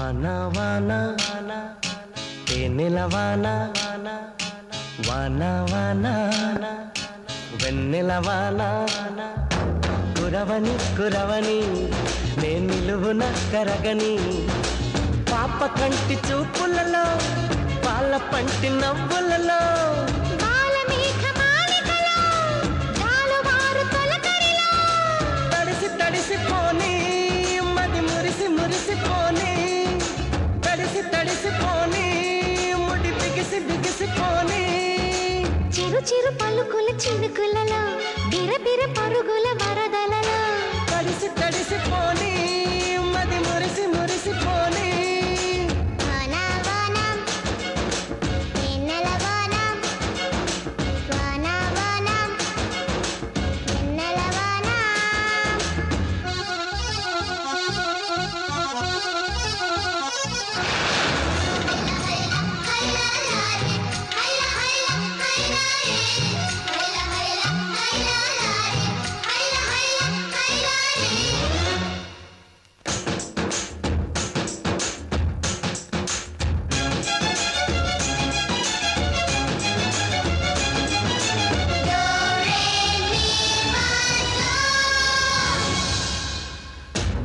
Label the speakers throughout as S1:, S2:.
S1: వాన వాన తేనెల వాన వాన వాన వెన్నెల వాన కురవని కురవని నే నిలువున కరగని పాప కంటి చూపులలో పాల పంటి నవ్వులలో తడిసి తడిసిపోని మది మురిసి మురిసిపోని తడిసి తడిసిపోని ముడి బిగిసి బిగిసిపోని
S2: చిరు చిరు పలుకుల చినుకులలో బిరబిర పరుగుల వరదలలో
S1: తడిసి తడిసిపోని మది మురిసి మురిసిపోని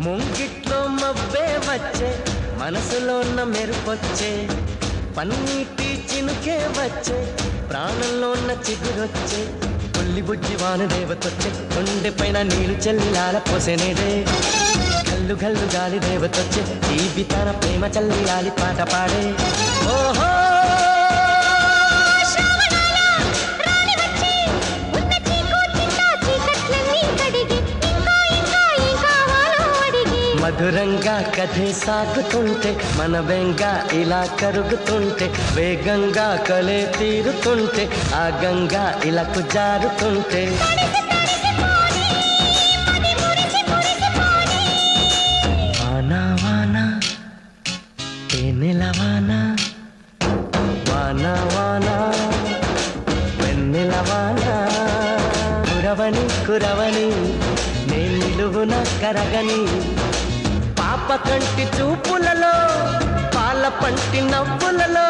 S1: ముంగిట్లో మబ్బే వచ్చే మనసులో ఉన్న మెరుపొచ్చే పన్నీటి చినుకే వచ్చే ప్రాణంలో ఉన్న చిగురొచ్చే పుల్లి బుజ్జి వాన దేవతొచ్చే కొండె పైన నీళ్లు చల్లిలాల పోసెనేదే గల్లు గల్లు గాలి దేవతొచ్చే జీవితాన ప్రేమ చల్లిలాలి పాట పాడే ఓహో మధురంగా కథే సాగుతుంటే మన బెంగా ఇలా కరుగుతుంటే వేగంగా కలే తీరుతుంటే ఆ గంగా ఇలాకు జారుతుంటే వాన వాన తేనెల వాన వాన వాన వెన్నెల వాన కురవని కురవని నే నిలువున కరగని పాప కంటి చూపులలో పాల పంటి నవ్వులలో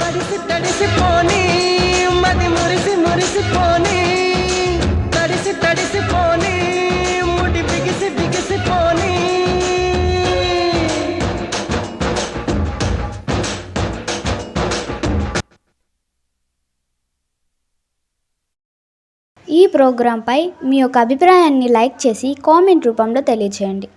S1: తడిసి తడిసిపోని మది మురిసి మురిసిపోని తడిసి తడిసిపోని ముడి బిగిసి బిగిసిపోని
S3: ఈ ప్రోగ్రాంపై మీ యొక్క అభిప్రాయాన్ని లైక్ చేసి కామెంట్ రూపంలో తెలియచేయండి.